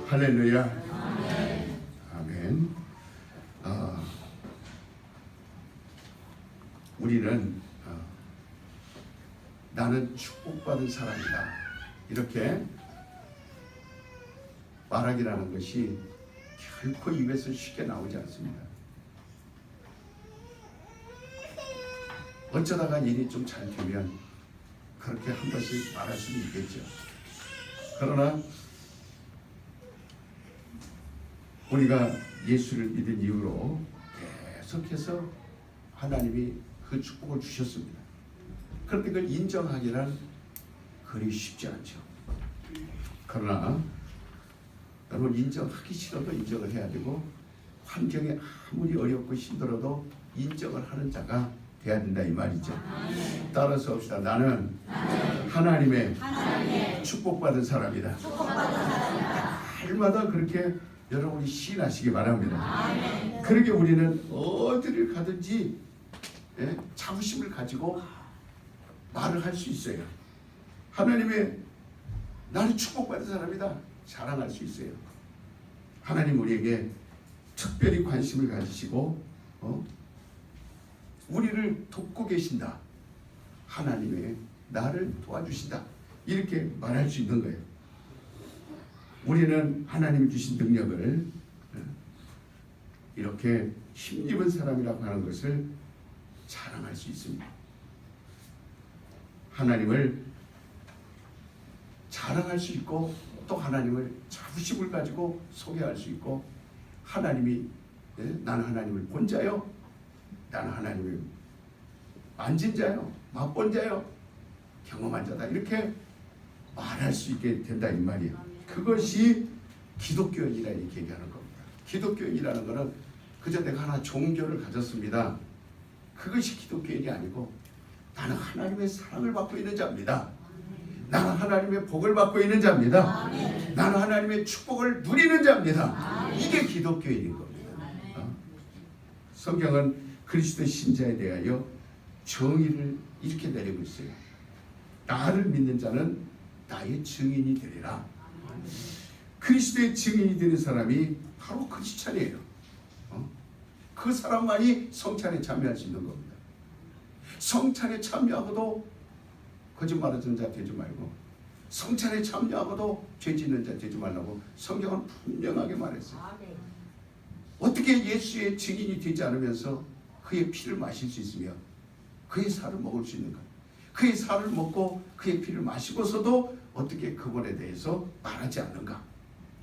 할렐루야. 아멘. 우리는 나는 축복받은 사람이다 이렇게 말하기라는 것이 결코 입에서 쉽게 나오지 않습니다. 어쩌다가 일이 좀 잘 되면 그렇게 한 번씩 말할 수도 있겠죠. 그러나 우리가 예수를 믿은 이후로 계속해서 하나님이 그 축복을 주셨습니다. 그런데 그걸 인정하기란 그리 쉽지 않죠. 그러나 여러분, 인정하기 싫어도 인정을 해야 되고, 환경이 아무리 어렵고 힘들어도 인정을 하는 자가 돼야 된다 이 말이죠. 따라서 합시다. 나는 하나님의 축복받은 사람이다. 날마다 그렇게 여러분이 시인하시기 바랍니다. 그러게 우리는 어디를 가든지 자부심을 가지고 말을 할 수 있어요. 하나님의 나는 축복받은 사람이다 자랑할 수 있어요. 하나님 우리에게 특별히 관심을 가지시고 우리를 돕고 계신다. 하나님의 나를 도와주신다. 이렇게 말할 수 있는 거예요. 우리는 하나님이 주신 능력을 이렇게 힘입은 사람이라고 하는 것을 자랑할 수 있습니다. 하나님을 자랑할 수 있고, 또 하나님을 자부심을 가지고 소개할 수 있고, 하나님이 나는 하나님을 본 자요, 나는 하나님을 만진 자요, 맛본 자요, 경험한 자다 이렇게 말할 수 있게 된다 이 말이에요. 그것이 기독교인이라 이렇게 얘기하는 겁니다. 기독교인이라는 것은 그저 내가 하나 종교를 가졌습니다. 그것이 기독교인이 아니고 나는 하나님의 사랑을 받고 있는 자입니다. 나는 하나님의 복을 받고 있는 자입니다. 아멘. 나는 하나님의 축복을 누리는 자입니다. 아멘. 이게 기독교인인 겁니다. 성경은 그리스도 신자에 대하여 정의를 이렇게 내리고 있어요. 나를 믿는 자는 나의 증인이 되리라. 그리스도의 증인이 되는 사람이 바로 크리스찬이에요. 그 사람만이 성찬에 참여할 수 있는 겁니다. 성찬에 참여하고도 거짓말하는 자 되지 말고, 성찬에 참여하고도 죄 짓는 자 되지 말라고 성경은 분명하게 말했어요. 어떻게 예수의 증인이 되지 않으면서 그의 피를 마실 수 있으며 그의 살을 먹을 수 있는가? 그의 살을 먹고 그의 피를 마시고서도 어떻게 그분에 대해서 말하지 않는가?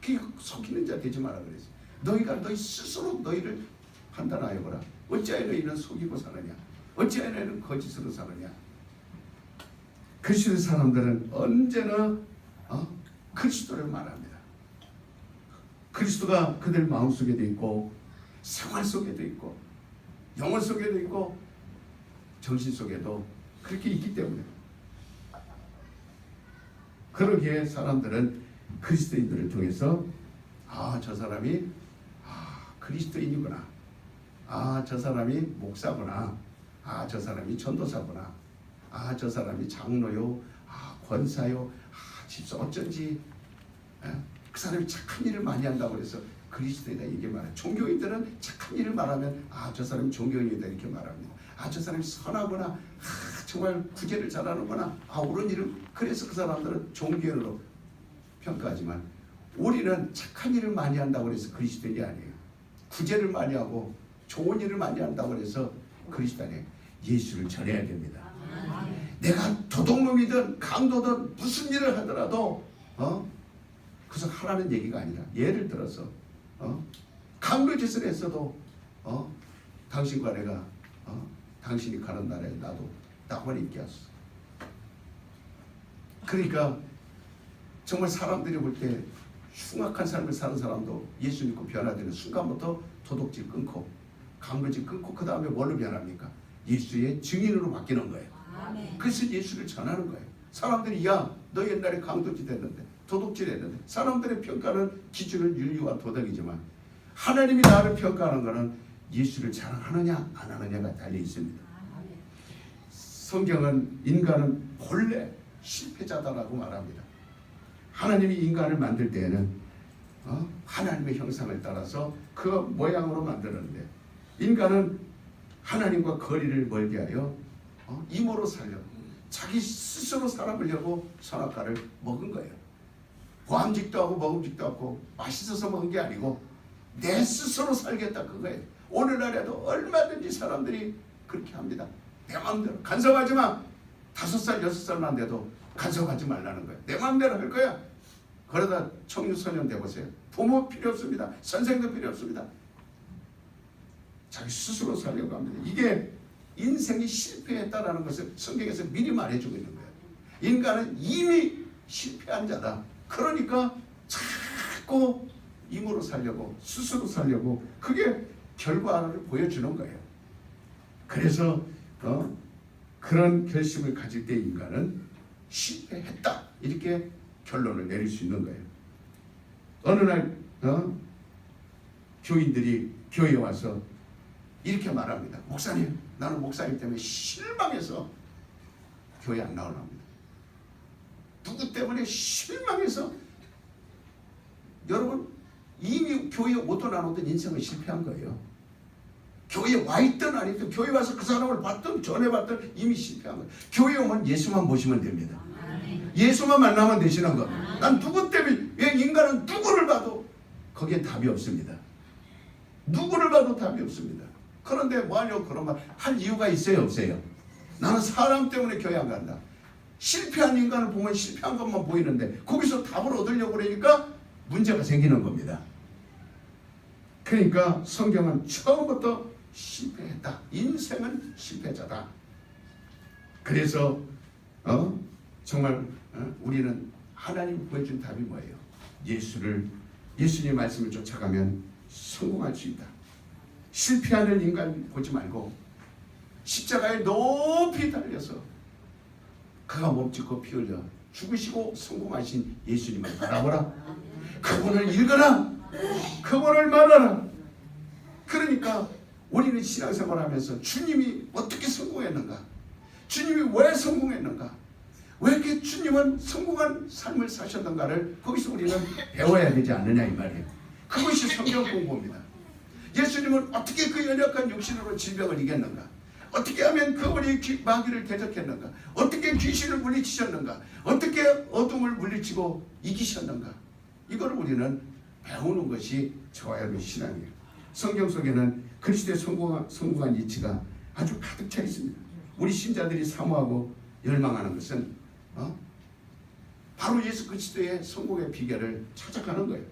그게 속이는 자 되지 마라 그랬어요. 너희가 너희 스스로 너희를 판단하여 보라. 어찌하여 너희는 속이고 사느냐? 어찌하여 너희는 거짓으로 사느냐? 그리스도 사람들은 언제나 그리스도를 말합니다. 그리스도가 그들 마음속에도 있고, 생활 속에도 있고, 영혼 속에도 있고, 정신 속에도 그렇게 있기 때문에, 그러기에 사람들은 그리스도인들을 통해서 저 사람이 그리스도인이구나, 저 사람이 목사구나, 저 사람이 전도사구나, 저 사람이 장로요, 권사요, 집사 어쩐지 그 사람이 착한 일을 많이 한다고 해서 그리스도이다 이게 말해요. 종교인들은 착한 일을 말하면 저 사람이 종교인이다 이렇게 말합니다. 저 사람이 선하구나, 정말 구제를 잘하는구나, 옳은 일을, 그래서 그 사람들은 종교인으로 평가하지만, 우리는 착한 일을 많이 한다고 해서 그리스도인이 아니에요. 구제를 많이 하고 좋은 일을 많이 한다고 해서 그리스도 아니에요. 예수를 전해야 됩니다. 내가 도둑놈이든 강도든 무슨 일을 하더라도 그래서 하라는 얘기가 아니라, 예를 들어서 강도짓을 했어도 당신과 내가 당신이 가는 나라에 나도 나만 있게 하소서. 그러니까 정말 사람들이 볼 때 흉악한 삶을 사는 사람도 예수 믿고 변화되는 순간부터 도둑질 끊고 강도질 끊고 그 다음에 뭘로 변합니까? 예수의 증인으로 바뀌는 거예요. 그래서 예수를 전하는 거예요. 사람들이 너 옛날에 강도짓 했는데, 도둑질 했는데, 사람들의 평가는 기준은 윤리와 도덕이지만 하나님이 나를 평가하는 것은 예수를 자랑하느냐 안 하느냐가 달려 있습니다. 성경은 인간은 본래 실패자다라고 말합니다. 하나님이 인간을 만들 때에는 하나님의 형상을 따라서 그 모양으로 만들었는데 인간은 하나님과 거리를 멀게 하여 임으로 살려 자기 스스로 살아보려고 선악과를 먹은 거예요. 보암직도 하고 먹음직도 하고 맛있어서 먹은 게 아니고 내 스스로 살겠다 그거예요. 오늘날에도 얼마든지 사람들이 그렇게 합니다. 내 마음대로 간섭하지 마. 5살 6살만 돼도 간섭하지 말라는 거예요. 내 마음대로 할 거야. 그러다 청소년 돼보세요. 부모 필요 없습니다. 선생도 필요 없습니다. 자기 스스로 살려고 합니다. 이게 인생이 실패했다라는 것을 성경에서 미리 말해주고 있는 거예요. 인간은 이미 실패한 자다. 그러니까 자꾸 힘으로 살려고 스스로 살려고 그게 결과를 보여주는 거예요. 그래서 그런 결심을 가질 때 인간은 실패했다 이렇게 결론을 내릴 수 있는 거예요. 어느 날 교인들이 교회에 와서 이렇게 말합니다. 목사님, 나는 목사님 때문에 실망해서 교회 안 나오랍니다. 누구 때문에 실망해서. 여러분, 이미 교회에 오든 안 오든 인생은 실패한 거예요. 교회에 와 있든 안 있든 교회 와서 그 사람을 봤든 전해봤든 이미 실패한 거예요. 교회에 오면 예수만 보시면 됩니다. 예수만 만나면 되시는 거. 난 누구 때문에, 왜 인간은 누구를 봐도 거기에 답이 없습니다. 누구를 봐도 답이 없습니다. 그런데 뭐하냐고 그런 말 할 이유가 있어요 없어요? 나는 사람 때문에 교회 안 간다. 실패한 인간을 보면 실패한 것만 보이는데 거기서 답을 얻으려고 그러니까 문제가 생기는 겁니다. 그러니까 성경은 처음부터 실패했다. 인생은 실패자다. 그래서 정말 우리는 하나님이 보여준 답이 뭐예요? 예수님의 말씀을 쫓아가면 성공할 수 있다. 실패하는 인간 보지 말고 십자가에 높이 달려서 그가 몸짓고 피 흘려 죽으시고 성공하신 예수님을 바라보라. 그분을 읽어라. 그분을 말하라. 그러니까 우리는 신앙생활하면서 주님이 어떻게 성공했는가? 주님이 왜 성공했는가? 왜 이렇게 주님은 성공한 삶을 사셨는가를 거기서 우리는 배워야 되지 않느냐 이 말이에요. 그것이 성경 공부입니다. 예수님은 어떻게 그 연약한 육신으로 질병을 이겼는가? 어떻게 하면 그분이 마귀를 대적했는가? 어떻게 귀신을 물리치셨는가? 어떻게 어둠을 물리치고 이기셨는가? 이걸 우리는 배우는 것이 저와 여러분의 신앙이에요. 성경 속에는 그리스도의 성공한 이치가 아주 가득 차 있습니다. 우리 신자들이 사모하고 열망하는 것은 바로 예수 그리스도의 성공의 비결을 찾아가는 거예요.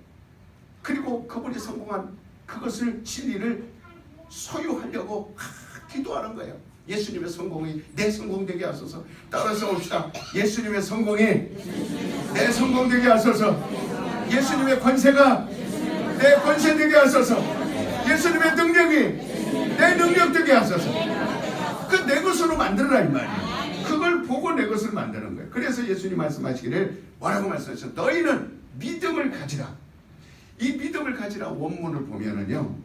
그리고 그분이 성공한 그것을 진리를 소유하려고 기도하는 거예요. 예수님의 성공이 내 성공되게 하소서. 따라서 봅시다. 예수님의 성공이 내 성공되게 하소서. 예수님의 권세가 내 권세되게 하소서. 예수님의 능력이 내 능력되게 하소서. 그 내 것으로 만들어라 이 말이에요. 그걸 보고 내 것을 만드는 거예요. 그래서 예수님 말씀하시기를 뭐라고 말씀하셨어요? 너희는 믿음을 가지라. 이 믿음을 가지라 원문을 보면은요,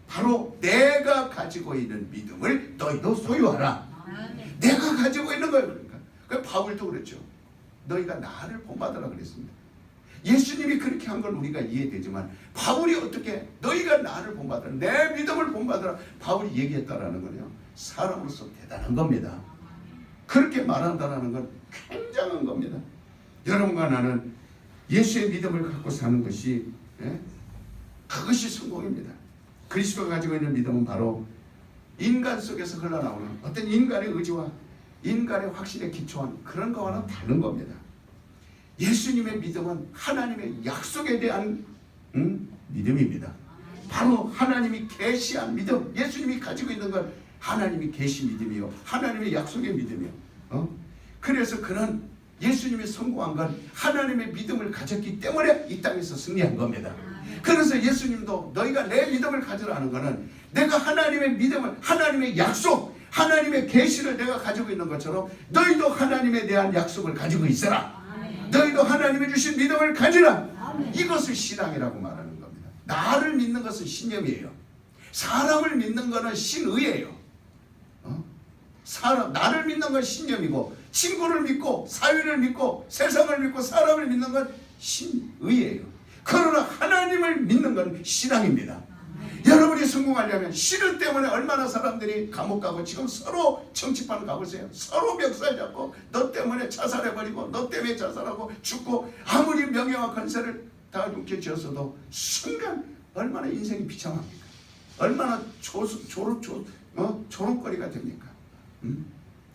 바로 내가 가지고 있는 믿음을 너희도 소유하라. 내가 가지고 있는 거예요. 그러니까 그 바울도 그랬죠. 너희가 나를 본받으라 그랬습니다. 예수님이 그렇게 한 건 우리가 이해되지만 바울이 어떻게 너희가 나를 본받으라, 내 믿음을 본받으라 바울이 얘기했다라는 거는요, 사람으로서 대단한 겁니다. 그렇게 말한다라는 건 굉장한 겁니다. 여러분과 나는 예수의 믿음을 갖고 사는 것이 그것이 성공입니다. 그리스도가 가지고 있는 믿음은 바로 인간 속에서 흘러나오는 어떤 인간의 의지와 인간의 확신에 기초한 그런 거와는 다른 겁니다. 예수님의 믿음은 하나님의 약속에 대한 믿음입니다. 바로 하나님이 계시한 믿음. 예수님이 가지고 있는 건 하나님이 계시 믿음이요, 하나님의 약속의 믿음이요. 그래서 그는 예수님이 성공한 건 하나님의 믿음을 가졌기 때문에 이 땅에서 승리한 겁니다. 그래서 예수님도 너희가 내 믿음을 가지라는 것은 내가 하나님의 믿음을, 하나님의 약속, 하나님의 계시를 내가 가지고 있는 것처럼 너희도 하나님에 대한 약속을 가지고 있어라. 너희도 하나님이 주신 믿음을 가지라. 이것을 신앙이라고 말하는 겁니다. 나를 믿는 것은 신념이에요. 사람을 믿는 것은 신의예요. 나를 믿는 건 신념이고, 친구를 믿고 사회를 믿고 세상을 믿고 사람을 믿는 건 신의예요. 그러나 하나님을 믿는 건 신앙입니다. 여러분이 성공하려면 신앙 때문에 얼마나 사람들이 감옥 가고 지금 서로 정치판 가고 있어요. 서로 멱살 잡고 너 때문에 자살해버리고 너 때문에 자살하고 죽고 아무리 명예와 권세를 다 움켜쥐었어도 순간 얼마나 인생이 비참합니까? 얼마나 조롱거리가 됩니까?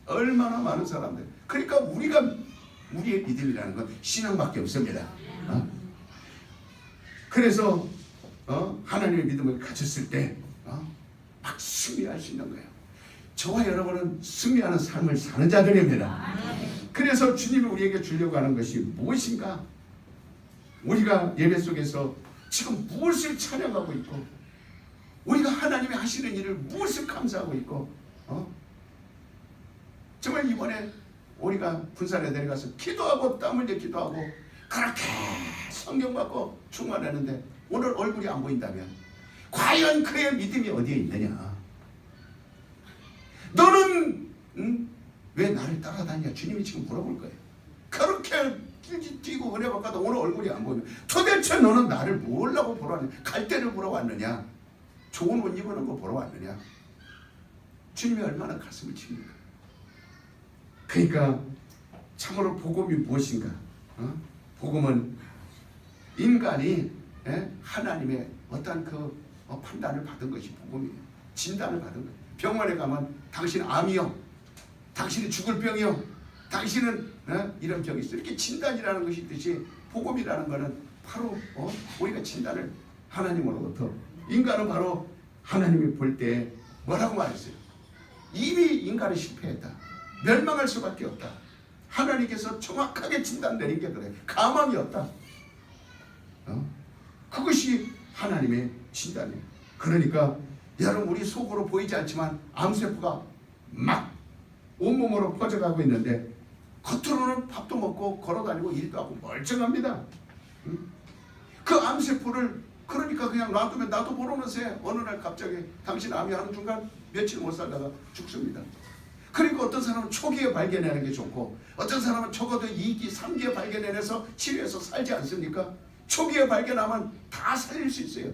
얼마나 많은 사람들. 그러니까 우리의 믿음이라는 건 신앙밖에 없습니다. 그래서 하나님의 믿음을 가졌을 때 막 승리할 수 있는 거예요. 저와 여러분은 승리하는 삶을 사는 자들입니다. 그래서 주님이 우리에게 주려고 하는 것이 무엇인가? 우리가 예배 속에서 지금 무엇을 찬양하고 있고 우리가 하나님이 하시는 일을 무엇을 감사하고 있고 정말 이번에 우리가 군산에 내려가서 기도하고 땀 흘려 기도하고 그렇게 성경 받고 충만했는데 오늘 얼굴이 안 보인다면 과연 그의 믿음이 어디에 있느냐? 너는 왜 나를 따라다니냐? 주님이 지금 물어볼 거예요. 그렇게 뛰고 은혜 받고도 오늘 얼굴이 안 보이면 도대체 너는 나를 뭐라고 보러 왔느냐? 갈대를 보러 왔느냐? 좋은 옷 입는 거 보러 왔느냐? 주님이 얼마나 가슴을 칩니까? 그러니까 참으로 복음이 무엇인가? 복음은 인간이 하나님의 어떤 그 판단을 받은 것이 복음이에요. 진단을 받은 거예요. 병원에 가면 당신 암이요, 당신이 죽을 병이요, 당신은 이런 병이 있어. 이렇게 진단이라는 것이 있듯이 복음이라는 것은 바로 우리가 진단을 하나님으로부터 인간은 바로 하나님이 볼 때 뭐라고 말했어요? 이미 인간은 실패했다. 멸망할 수밖에 없다. 하나님께서 정확하게 진단 내린 게 그래. 가망이 없다. 그것이 하나님의 진단이에요. 그러니까 여러분 우리 속으로 보이지 않지만 암세포가 막 온몸으로 퍼져가고 있는데 겉으로는 밥도 먹고 걸어다니고 일도 하고 멀쩡합니다. 그 암세포를 그러니까 그냥 놔두면 나도 모르는 새 어느 날 갑자기 당신 암이 하는 순간 며칠 못 살다가 죽습니다. 그러니까 어떤 사람은 초기에 발견하는 게 좋고 어떤 사람은 적어도 2기, 3기에 발견해내서 치료해서 살지 않습니까? 초기에 발견하면 다 살릴 수 있어요.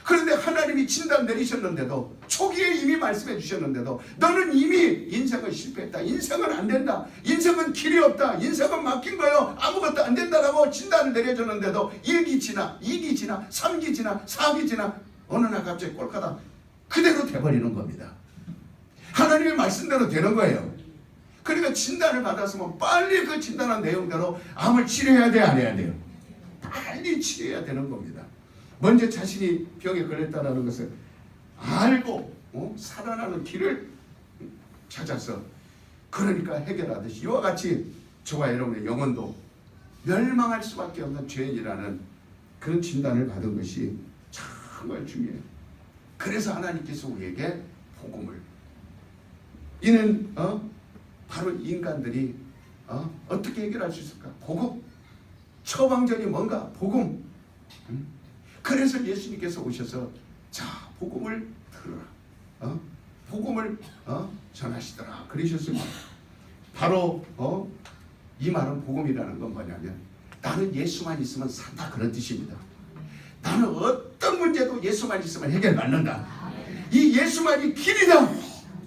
그런데 하나님이 진단 내리셨는데도 초기에 이미 말씀해 주셨는데도 너는 이미 인생은 실패했다. 인생은 안 된다. 인생은 길이 없다. 인생은 막힌 거요. 아무것도 안 된다라고 진단을 내려줬는데도 1기 지나 2기 지나 3기 지나 4기 지나 어느 날 갑자기 꼴까다 그대로 돼버리는 겁니다. 하나님의 말씀대로 되는 거예요. 그러니까 진단을 받았으면 빨리 그 진단한 내용대로 암을 치료해야 돼, 안 해야 돼요? 빨리 치료해야 되는 겁니다. 먼저 자신이 병에 걸렸다는 것을 알고 살아나는 길을 찾아서 그러니까 해결하듯이 이와 같이 저와 여러분의 영혼도 멸망할 수밖에 없는 죄인이라는 그런 진단을 받은 것이 정말 중요해요. 그래서 하나님께서 우리에게 복음을 이는 바로 인간들이 어떻게 해결할 수 있을까? 복음. 처방전이 뭔가? 복음. 그래서 예수님께서 오셔서 자 복음을 들으라. 복음을 전하시더라. 그러셨습니다. 바로 이 말은 복음이라는 건 뭐냐면 나는 예수만 있으면 산다 그런 뜻입니다. 나는 어떤 문제도 예수만 있으면 해결받는다. 이 예수만이 길이다.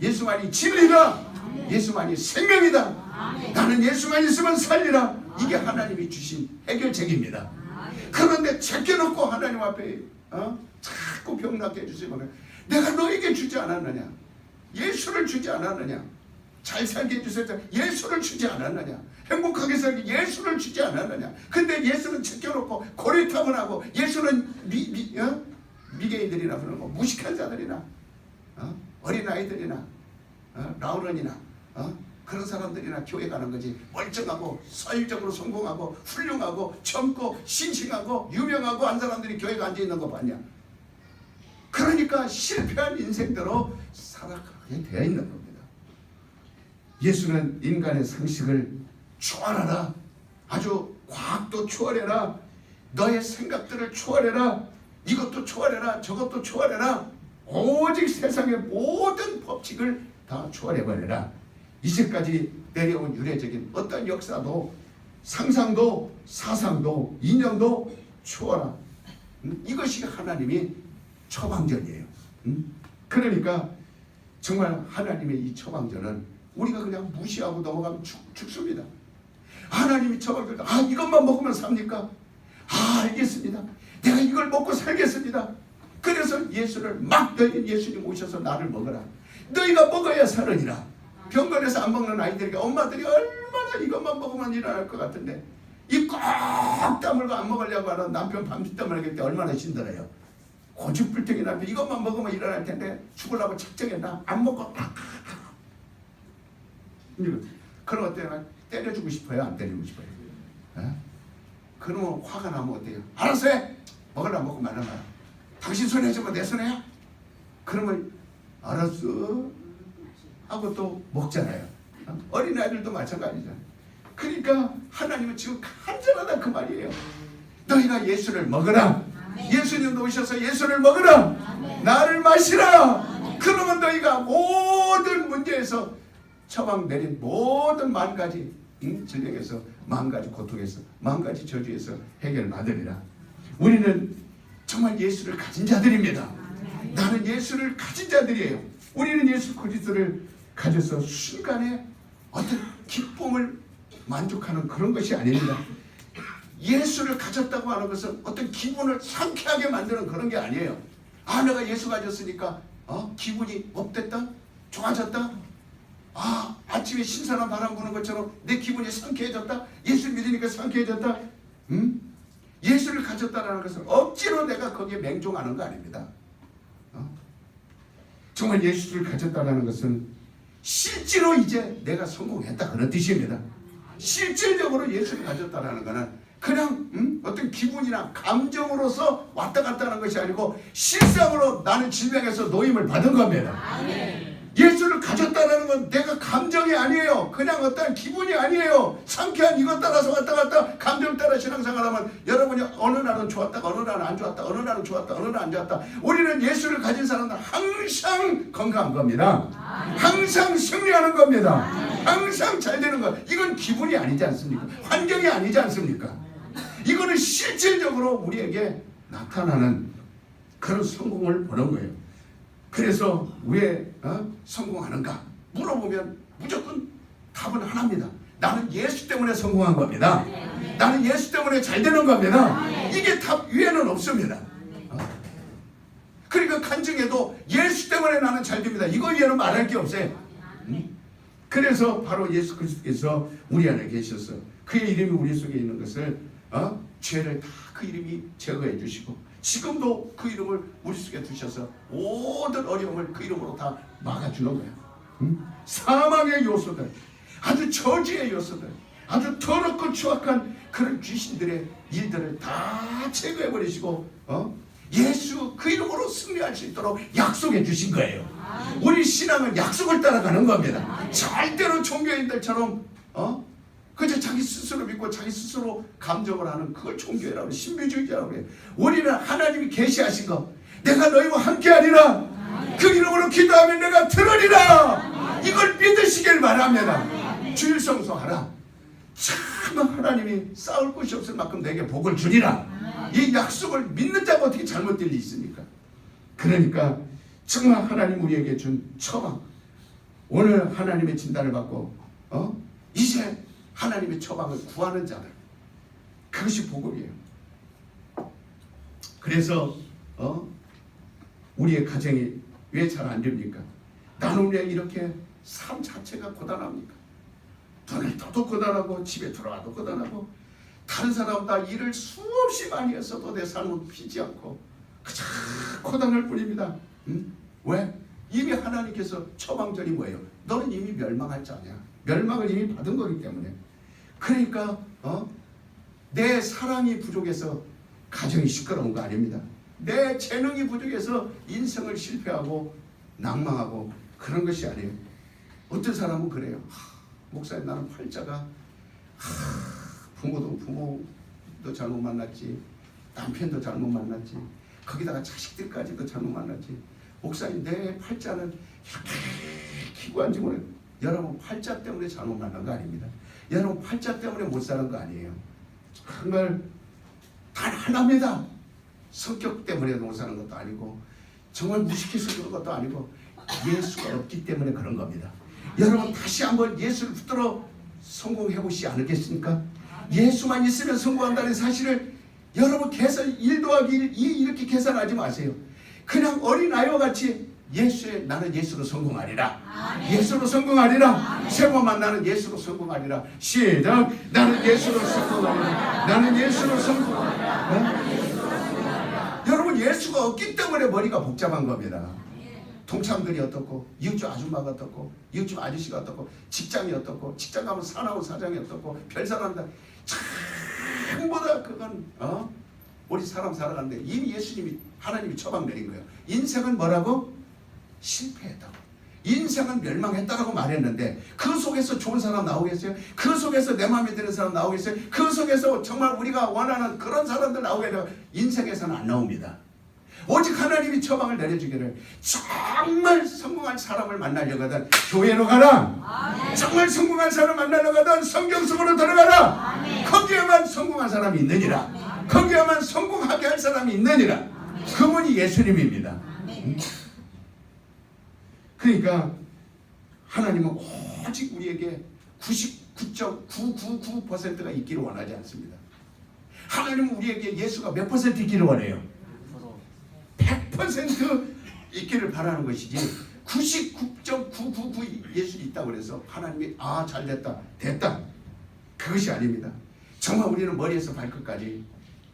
예수만이 진리다. 예수만이 생명이다. 나는 예수만 있으면 살리라. 이게 하나님이 주신 해결책입니다. 그런데 제껴놓고 하나님 앞에 자꾸 병나게 해주세요. 내가 너에게 주지 않았느냐? 예수를 주지 않았느냐? 잘 살게 해주세요. 예수를 주지 않았느냐? 행복하게 살게 예수를 주지 않았느냐? 근데 예수는 제껴놓고 고리타분하고 예수는 미개인들이나 그런 거 무식한 자들이나 어린아이들이나 라우런이나 그런 사람들이나 교회 가는 거지. 멀쩡하고 사회적으로 성공하고 훌륭하고 젊고 싱싱하고 유명하고 한 사람들이 교회에 앉아있는 거 봤냐? 그러니까 실패한 인생대로 살아가게 되어 있는 겁니다. 예수는 인간의 상식을 초월하라. 아주 과학도 초월해라. 너의 생각들을 초월해라. 이것도 초월해라. 저것도 초월해라. 오직 세상의 모든 법칙을 다 초월해버려라. 이제까지 내려온 유래적인 어떤 역사도 상상도 사상도 이념도 초월하 이것이 하나님이 처방전이에요. 그러니까 정말 하나님의 이 처방전은 우리가 그냥 무시하고 넘어가면 죽습니다. 하나님이 처방전, 이것만 먹으면 삽니까? 알겠습니다. 내가 이걸 먹고 살겠습니다. 그래서 예수를 막 너희 예수님 오셔서 나를 먹어라. 너희가 먹어야 살으니라. 병원에서 안 먹는 아이들에게 엄마들이 얼마나 이것만 먹으면 일어날 것 같은데 입 꼭 다물고 안 먹으려고 하는 남편 밤낮 말할 때 얼마나 힘들어요. 고집불통이 남편 이것만 먹으면 일어날 텐데 죽으려고 작정했나? 안 먹고 그런 것 때문에 때려주고 싶어요? 안 때리고 싶어요? 그러면 화가 나면 어때요? 알았어 해! 먹으라 먹고 말라 말아. 당신 손에 해주면 내 손에야? 그러면 알았어 하고 또 먹잖아요. 어린아이들도 마찬가지잖아요. 그러니까 하나님은 지금 간절하다 그 말이에요. 너희가 예수를 먹으라. 예수님도 오셔서 예수를 먹으라. 나를 마시라. 그러면 너희가 모든 문제에서 처방 내린 모든 만 가지 질병에서 만 가지 고통에서 만 가지 저주에서 해결받으리라. 우리는 정말 예수를 가진 자들입니다. 나는 예수를 가진 자들이에요. 우리는 예수 그리스도를 가져서 순간에 어떤 기쁨을 만족하는 그런 것이 아닙니다. 예수를 가졌다고 하는 것은 어떤 기분을 상쾌하게 만드는 그런 게 아니에요. 내가 예수 가졌으니까 기분이 업됐다? 좋아졌다? 아침에 신선한 바람 부는 것처럼 내 기분이 상쾌해졌다? 예수 믿으니까 상쾌해졌다? 예수를 가졌다는 것은 억지로 내가 거기에 맹종하는 거 아닙니다. 정말 예수를 가졌다는 것은 실제로 이제 내가 성공했다 그런 뜻입니다. 실질적으로 예수를 가졌다는 것은 그냥 어떤 기분이나 감정으로서 왔다 갔다 하는 것이 아니고 실상으로 나는 질병에서 노임을 받은 겁니다. 예수를 가졌다는 건 내가 감정이 아니에요. 그냥 어떤 기분이 아니에요. 상쾌한 이것 따라서 왔다 갔다 감정 따라 신앙생활하면 여러분이 어느 날은 좋았다 어느 날은 안 좋았다 어느 날은 좋았다 어느 날은 안 좋았다. 우리는 예수를 가진 사람은 항상 건강한 겁니다. 항상 승리하는 겁니다. 항상 잘 되는 거. 이건 기분이 아니지 않습니까? 환경이 아니지 않습니까? 이거는 실질적으로 우리에게 나타나는 그런 성공을 보는 거예요. 그래서 왜 성공하는가 물어보면 무조건 답은 하나입니다. 나는 예수 때문에 성공한 겁니다. 나는 예수 때문에 잘 되는 겁니다. 이게 답 위에는 없습니다. 그러니까 간증해도 예수 때문에 나는 잘 됩니다. 이거 위에는 말할 게 없어요. 그래서 바로 예수 그리스도께서 우리 안에 계셔서 그의 이름이 우리 속에 있는 것을 죄를 다 그 이름이 제거해 주시고 지금도 그 이름을 우리 속에 두셔서 모든 어려움을 그 이름으로 다 막아주는 거예요. 사망의 요소들, 아주 저주의 요소들, 아주 더럽고 추악한 그런 귀신들의 일들을 다 제거해 버리시고 예수 그 이름으로 승리할 수 있도록 약속해 주신 거예요. 우리 신앙은 약속을 따라가는 겁니다. 절대로 종교인들처럼 그저 자기 스스로 믿고 자기 스스로 감정을 하는 그걸 종교라고 신비주의자라고 해요. 우리는 하나님이 계시하신 거 내가 너희와 함께하리라. 그 이름으로 기도하면 내가 들으리라. 이걸 믿으시길 바랍니다. 주일 성수하라. 참 하나님이 싸울 곳이 없을 만큼 내게 복을 주리라. 이 약속을 믿는 자가 어떻게 잘못될 리 있습니까? 그러니까 정말 하나님 우리에게 준 처방, 오늘 하나님의 진단을 받고 이제 하나님의 처방을 구하는 자들, 그것이 복음이에요. 그래서 우리의 가정이 왜 잘 안 됩니까? 나는 왜 이렇게 삶 자체가 고단합니까? 돈을 떠도 고단하고 집에 들어와도 고단하고 다른 사람보다 일을 수없이 많이 했어도 내 삶은 피지 않고 그저 고단할 뿐입니다. 왜? 이미 하나님께서 처방전이 뭐예요? 너는 이미 멸망할 자냐. 멸망을 이미 받은 거기 때문에. 그러니까 내 사랑이 부족해서 가정이 시끄러운 거 아닙니다. 내 재능이 부족해서 인생을 실패하고 낭망하고 그런 것이 아니에요. 어떤 사람은 그래요. 목사님 나는 팔자가 부모도 잘못 만났지, 남편도 잘못 만났지, 거기다가 자식들까지도 잘못 만났지. 목사님 내 팔자는 이렇게 키고 앉으면 여러분 팔자 때문에 잘못 만난 거 아닙니다. 여러분 팔자 때문에 못 사는 거 아니에요. 정말 단 하나입니다. 성격 때문에 농사하는 것도 아니고 정말 무식해서 그런 것도 아니고 예수가 없기 때문에 그런 겁니다. 여러분 다시 한번 예수를 붙들어 성공해 보시지 않겠습니까? 예수만 있으면 성공한다는 사실을 여러분 계산 1 더하기 1 이렇게 계산하지 마세요. 그냥 어린아이와 같이 나는 예수로 성공하리라. 예수로 성공하리라. 세 번만 나는 예수로 성공하리라. 시작. 나는 예수로 성공하리라. 나는 예수로 성공하리라. 여러분 예수가 없기 때문에 머리가 복잡한 겁니다. 동창들이 어떻고 이웃집 아줌마가 어떻고 이웃집 아저씨가 어떻고 직장이 어떻고 직장 가면 사나운 사장이 어떻고 별사람다 전부 다 그건 우리 사람 살아가는데 이미 예수님이 하나님이 처방 내린 거예요. 인생은 뭐라고? 실패했다고. 인생은 멸망했다라고 말했는데 그 속에서 좋은 사람 나오겠어요? 그 속에서 내 마음에 드는 사람 나오겠어요? 그 속에서 정말 우리가 원하는 그런 사람들 나오겠어요? 인생에서는 안 나옵니다. 오직 하나님이 처방을 내려주기를 정말 성공한 사람을 만나려고 하던 교회로 가라. 아멘. 정말 성공한 사람 만나려고 하던 성경 속으로 들어가라. 아멘. 거기에만 성공한 사람이 있느니라. 아멘. 거기에만 성공하게 할 사람이 있느니라. 아멘. 그분이 예수님입니다. 아멘. 그러니까 하나님은 오직 우리에게 99.999%가 있기를 원하지 않습니다. 하나님은 우리에게 예수가 몇 퍼센트 있기를 원해요? 100% 있기를 바라는 것이지 99.999 예수 있다고 그래서 하나님이 잘됐다 됐다 그것이 아닙니다. 정말 우리는 머리에서 발끝까지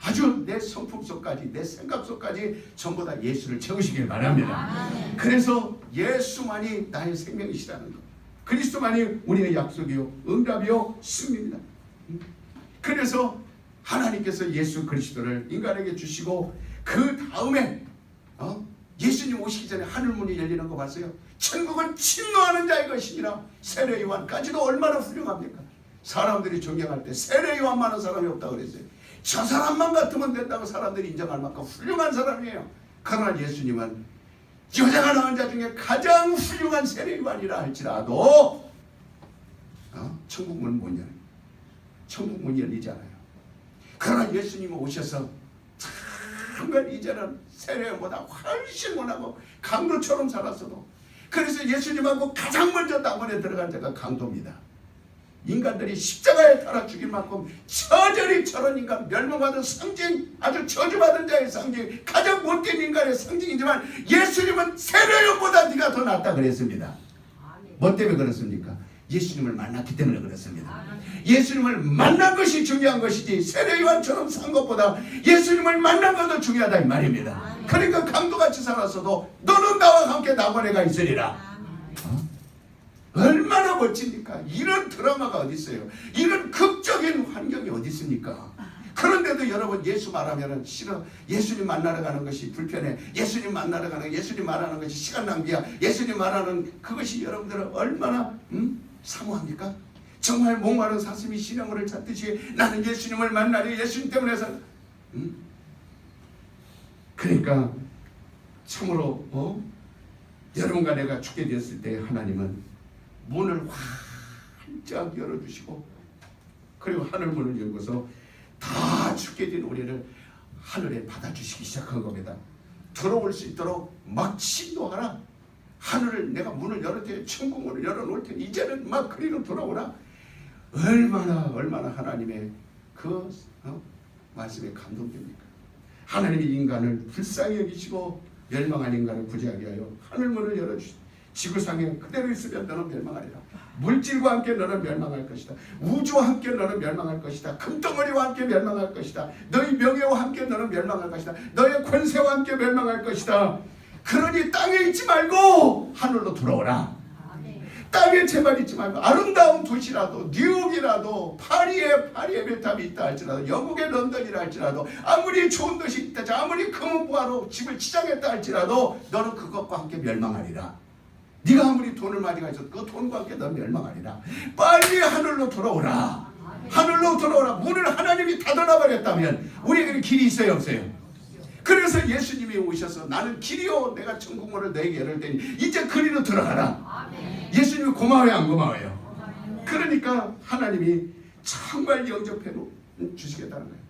아주 내 성품 속까지 내 생각 속까지 전부 다 예수를 채우시길 바랍니다. 그래서 예수만이 나의 생명이시라는 것, 그리스도만이 우리의 약속이요 응답이요 승리입니다. 그래서 하나님께서 예수 그리스도를 인간에게 주시고 그 다음에 예수님 오시기 전에 하늘문이 열리는 거 봤어요? 천국은 침노하는 자의 것이니라. 세례 요한까지도 얼마나 훌륭합니까? 사람들이 존경할 때 세례 요한만한 사람이 없다고 그랬어요. 저 사람만 같으면 된다고 사람들이 인정할 만큼 훌륭한 사람이에요. 그러나 예수님은 여자가 낳은 자 중에 가장 훌륭한 세례 요한이라 할지라도 천국문은 못 열어요. 천국문이 열리지 않아요. 그러나 예수님은 오셔서 정말 이제는 세례보다 훨씬 원하고 강도처럼 살았어도, 그래서 예수님하고 가장 먼저 낙원에 들어간 자가 강도입니다. 인간들이 십자가에 달아 죽일 만큼 처절히 저런 인간 멸망받은 상징, 아주 저주받은 자의 상징, 가장 못된 인간의 상징이지만 예수님은 세례요한보다 네가 더 낫다 그랬습니다. 뭐 때문에 그렇습니까? 예수님을 만났기 때문에 그렇습니다. 예수님을 만난 것이 중요한 것이지 세례요한처럼 산 것보다 예수님을 만난 것도 중요하다 이 말입니다. 그러니까 강도같이 살았어도 너는 나와 함께 낙원에 가 있으리라. 얼마나 멋집니까? 이런 드라마가 어디 있어요? 이런 극적인 환경이 어디 있습니까? 그런데도 여러분 예수 말하면 싫어. 예수님 만나러 가는 것이 불편해. 예수님 만나러 가는, 예수님 말하는 것이 시간 낭비야. 예수님 말하는 그것이 여러분들은 얼마나 사모합니까? 정말 목마른 사슴이 시냇물을 찾듯이 나는 예수님을 만나려 예수님 때문에 살. 그러니까 참으로 여러분과 내가 죽게 되었을 때 하나님은 문을 활짝 열어주시고, 그리고 하늘문을 열고서 다 죽게 된 우리를 하늘에 받아주시기 시작한 겁니다. 들어올 수 있도록 막 신도하라. 하늘을 내가 문을 열을 테니, 천국문을 열어놓을 테니 이제는 막 그리로 돌아오라. 얼마나 하나님의 그 말씀에 감동됩니까? 하나님이 인간을 불쌍히 여기시고 멸망한 인간을 구제하게 하여 하늘문을 열어주시고, 지구상에 그대로 있으면 너는 멸망하리라. 물질과 함께 너는 멸망할 것이다. 우주와 함께 너는 멸망할 것이다. 금덩어리와 함께 멸망할 것이다. 너희 명예와 함께 너는 멸망할 것이다. 너의 권세와 함께 멸망할 것이다. 그러니 땅에 있지 말고 하늘로 돌아오라. 땅에 제발 있지 말고 아름다운 도시라도 뉴욕이라도 파리에 벨탑이 있다 할지라도 영국의 런던이라 할지라도 아무리 좋은 도시 있다, 아무리 금은보화로 집을 치장했다 할지라도 너는 그것과 함께 멸망하리라. 네가 아무리 돈을 많이 가져도 그 돈과 함께 넌 멸망하리라. 빨리 하늘로 돌아오라. 하늘로 돌아오라. 문을 하나님이 닫아놔버렸다면 우리에게는 길이 있어요 없어요? 그래서 예수님이 오셔서 나는 길이요 내가 천국문을 너에게 열을 테니 이제 그리로 들어가라. 예수님이 고마워요 안 고마워요? 그러니까 하나님이 정말 영접해 주시겠다는 거예요.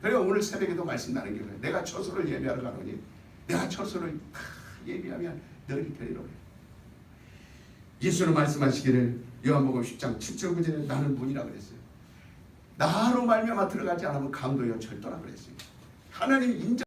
그래서 오늘 새벽에도 말씀 나눈 게 내가 처소를 예비하러 가노니 내가 처소를 다 예비하면 너희를 데리러 오래. 예수는 말씀하시기를 요한복음 10장 7절 9절에 나는 문이라 그랬어요. 나로 말미암아 들어가지 않으면 강도여 절도라 그랬어요. 하나님 인자